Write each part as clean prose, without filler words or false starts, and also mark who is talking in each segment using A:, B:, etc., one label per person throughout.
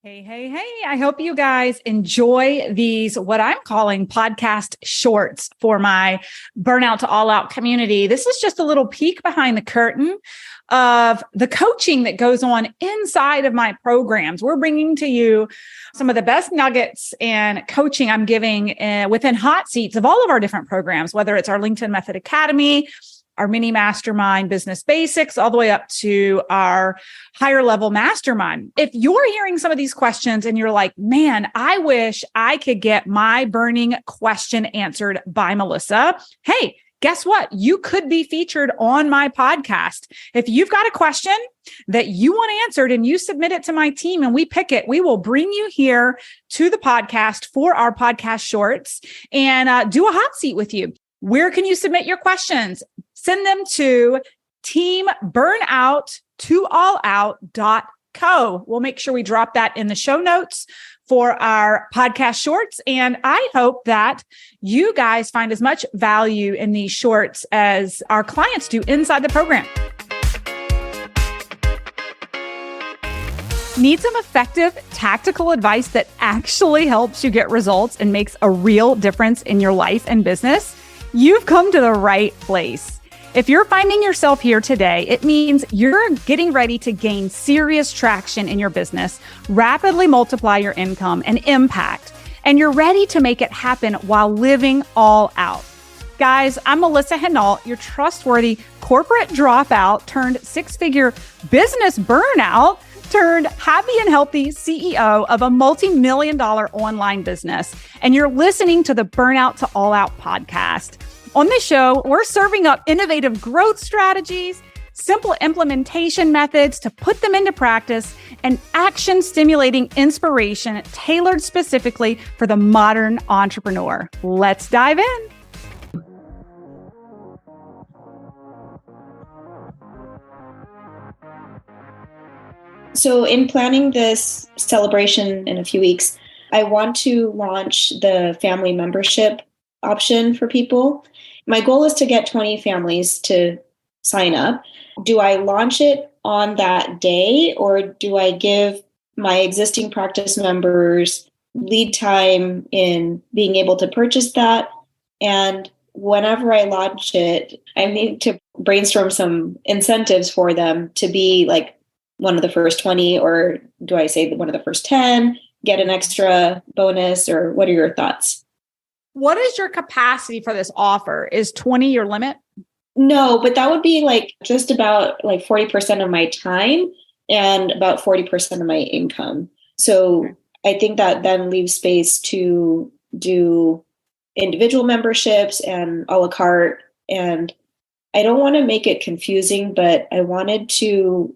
A: Hey, hey, hey. I hope you guys enjoy these, what I'm calling podcast shorts for my Burnout to All Out community. This is just a little peek behind the curtain of the coaching that goes on inside of my programs. We're bringing to you some of the best nuggets and coaching I'm giving within hot seats of all of our different programs, whether it's our LinkedIn Method Academy, our mini mastermind business basics, all the way up to our higher level mastermind. If you're hearing some of these questions and you're like, man, I wish I could get my burning question answered by Melissa. Hey, guess what? You could be featured on my podcast. If you've got a question that you want answered and you submit it to my team and we pick it, we will bring you here to the podcast for our podcast shorts and do a hot seat with you. Where can you submit your questions? Send them to teamburnout2allout.co. We'll make sure we drop that in the show notes for our podcast shorts. And I hope that you guys find as much value in these shorts as our clients do inside the program. Need some effective tactical advice that actually helps you get results and makes a real difference in your life and business? You've come to the right place. If you're finding yourself here today, it means you're getting ready to gain serious traction in your business, rapidly multiply your income and impact, and you're ready to make it happen while living all out. Guys, I'm Melissa Hinault, your trustworthy corporate dropout turned six-figure business burnout turned happy and healthy CEO of a multi-million-dollar online business. And you're listening to the Burnout to All Out podcast. On this show, we're serving up innovative growth strategies, simple implementation methods to put them into practice, and action-stimulating inspiration tailored specifically for the modern entrepreneur. Let's dive in.
B: So in planning this celebration in a few weeks, I want to launch the family membership option for people. My goal is to get 20 families to sign up. Do I launch it on that day, or do I give my existing practice members lead time in being able to purchase that? And whenever I launch it, I need to brainstorm some incentives for them to be like one of the first 20, or do I say one of the first 10, get an extra bonus, or what are your thoughts?
A: What is your capacity for this offer? Is 20 your limit?
B: No, but that would be like just about like 40% of my time and about 40% of my income. So I think that then leaves space to do individual memberships and a la carte. And I don't want to make it confusing, but I wanted to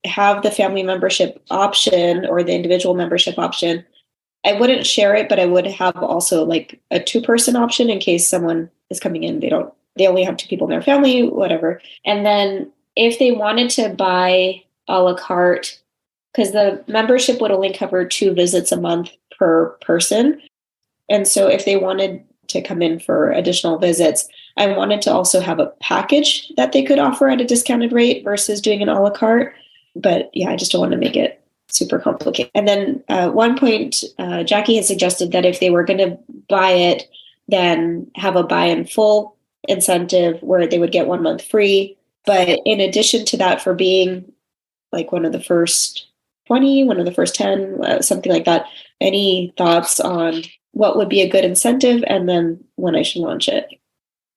B: have the family membership option or the individual membership option. I wouldn't share it, but I would have also like a 2-person option in case someone is coming in. They only have 2 people in their family, whatever. And then if they wanted to buy a la carte, because the membership would only cover 2 visits a month per person. And so if they wanted to come in for additional visits, I wanted to also have a package that they could offer at a discounted rate versus doing an a la carte. But yeah, I just don't want to make it super complicated. And then at one point, Jackie had suggested that if they were going to buy it, then have a buy in full incentive where they would get 1 month free. But in addition to that, for being like one of the first 20, one of the first 10, something like that, any thoughts on what would be a good incentive and then when I should launch it?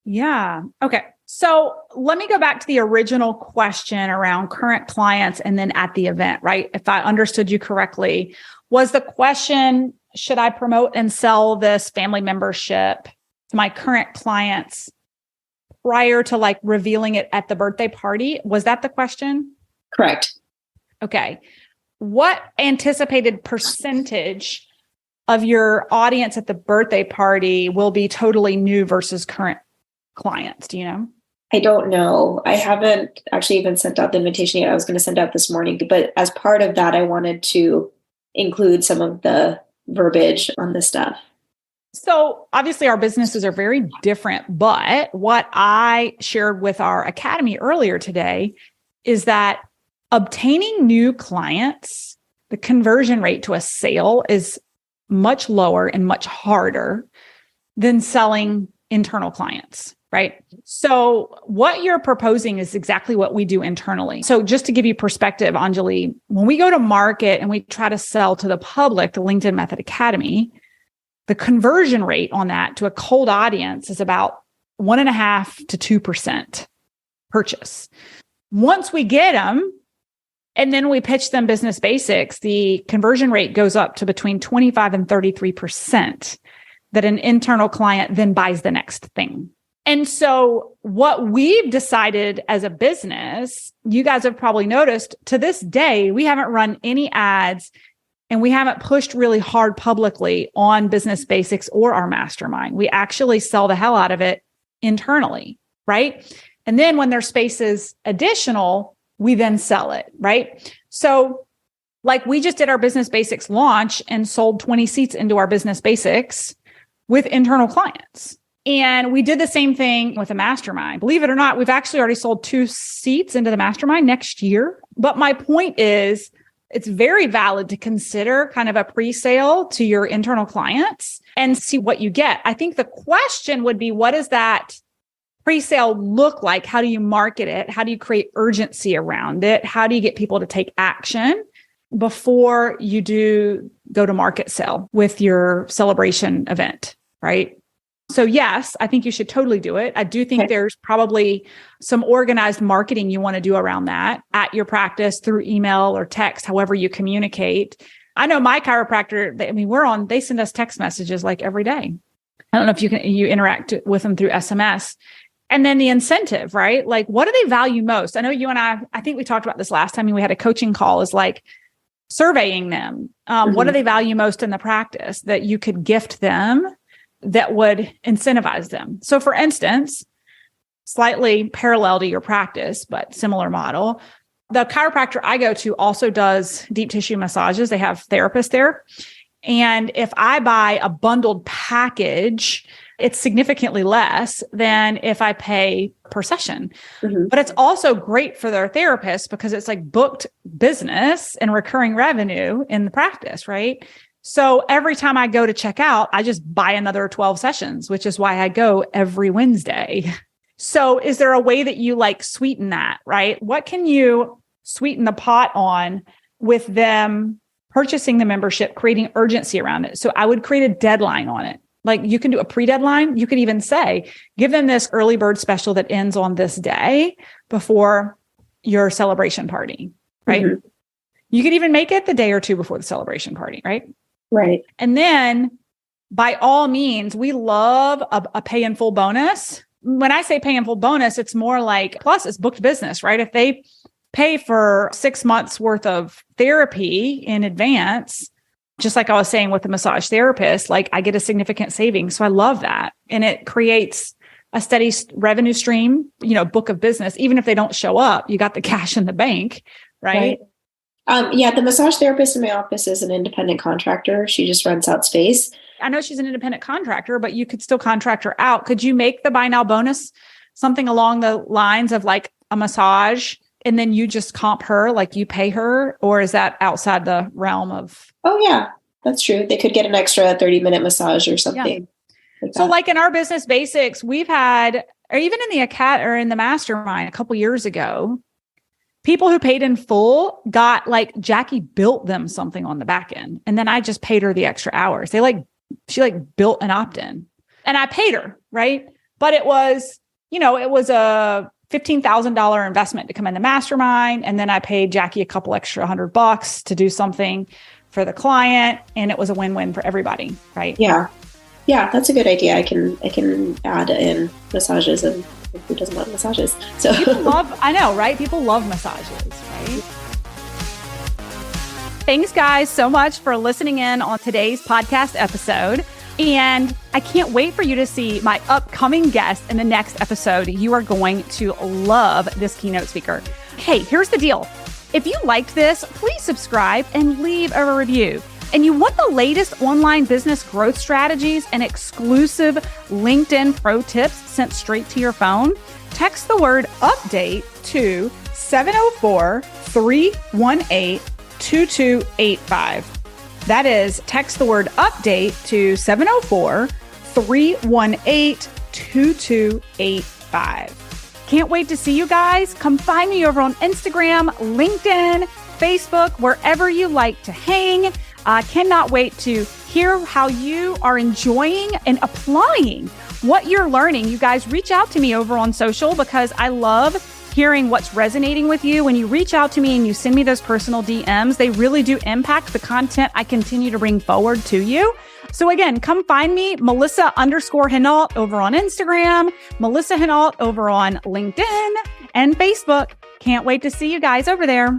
A: Yeah. Okay. So let me go back to the original question around current clients and then at the event, right? If I understood you correctly, was the question, should I promote and sell this family membership to my current clients prior to like revealing it at the birthday party? Was that the question?
B: Correct.
A: Okay. What anticipated percentage of your audience at the birthday party will be totally new versus current clients? Do you know?
B: I don't know. I haven't actually even sent out the invitation yet. I was going to send out this morning, but as part of that, I wanted to include some of the verbiage on this stuff.
A: So obviously our businesses are very different, but what I shared with our academy earlier today is that obtaining new clients the conversion rate to a sale is much lower and much harder than selling internal clients, right? So what you're proposing is exactly what we do internally. So just to give you perspective, Anjali, when we go to market and we try to sell to the public, the LinkedIn Method Academy, the conversion rate on that to a cold audience is about 1.5% to 2% purchase. Once we get them, and then we pitch them business basics, the conversion rate goes up to between 25 and 33% that an internal client then buys the next thing. And so what we've decided as a business, you guys have probably noticed, to this day, we haven't run any ads and we haven't pushed really hard publicly on business basics or our mastermind. We actually sell the hell out of it internally, right? And then when their space is additional, we then sell it, right? So like we just did our business basics launch and sold 20 seats into our business basics with internal clients. And we did the same thing with a mastermind. Believe it or not, we've actually already sold 2 seats into the mastermind next year. But my point is, it's very valid to consider kind of a pre-sale to your internal clients and see what you get. I think the question would be, what does that pre-sale look like? How do you market it? How do you create urgency around it? How do you get people to take action before you do go to market sale with your celebration event, right? So yes, I think you should totally do it. I do think there's probably some organized marketing you want to do around that at your practice through email or text, however you communicate. I know my chiropractor, they send us text messages like every day. I don't know if you interact with them through SMS. And then the incentive, right? Like, what do they value most? I know you and I think we talked about this last time we had a coaching call, is like surveying them. What do they value most in the practice that you could gift them that would incentivize them? So for instance, slightly parallel to your practice, but similar model, the chiropractor I go to also does deep tissue massages. They have therapists there. And if I buy a bundled package, it's significantly less than if I pay per session. But it's also great for their therapist because it's like booked business and recurring revenue in the practice, right? So every time I go to check out, I just buy another 12 sessions, which is why I go every Wednesday. So is there a way that you like sweeten that, right? What can you sweeten the pot on with them purchasing the membership, creating urgency around it? So I would create a deadline on it. Like you can do a pre-deadline. You could even say, give them this early bird special that ends on this day before your celebration party, right? You could even make it the day or two before the celebration party, right?
B: Right.
A: And then by all means, we love a pay in full bonus. When I say pay in full bonus, it's more like, plus it's booked business, right? If they pay for 6 months worth of therapy in advance, just like I was saying with the massage therapist, like I get a significant savings. So I love that. And it creates a steady revenue stream, book of business. Even if they don't show up, you got the cash in the bank, right?
B: The massage therapist in my office is an independent contractor. She just rents out space.
A: I know she's an independent contractor, but you could still contract her out. Could you make the buy now bonus something along the lines of like a massage and then you just comp her, like you pay her? Or is that outside the realm of...
B: Oh, yeah, that's true. They could get an extra 30-minute massage or something.
A: Yeah. So like in our business basics, we've had, or even in in the mastermind a couple years ago, people who paid in full got like Jackie built them something on the back end. And then I just paid her the extra hours. She built an opt-in and I paid her, right? But it was, it was a $15,000 investment to come in the mastermind. And then I paid Jackie a couple extra $100 to do something for the client. And it was a win-win for everybody, right?
B: Yeah. Yeah, that's a good idea. I can add in massages, and who doesn't love massages? So
A: I know, right? People love massages, right? Thanks, guys, so much for listening in on today's podcast episode. And I can't wait for you to see my upcoming guest in the next episode. You are going to love this keynote speaker. Hey, here's the deal. If you liked this, please subscribe and leave a review. And you want the latest online business growth strategies and exclusive LinkedIn pro tips sent straight to your phone? Text the word update to 704-318 2285. That is, text the word update to 704-318-2285. Can't wait to see you guys. Come find me over on Instagram, LinkedIn, Facebook, wherever you like to hang. I cannot wait to hear how you are enjoying and applying what you're learning. You guys reach out to me over on social because I love hearing what's resonating with you. When you reach out to me and you send me those personal DMs, they really do impact the content I continue to bring forward to you. So again, come find me, Melissa_Hinault over on Instagram, Melissa Hinault over on LinkedIn and Facebook. Can't wait to see you guys over there.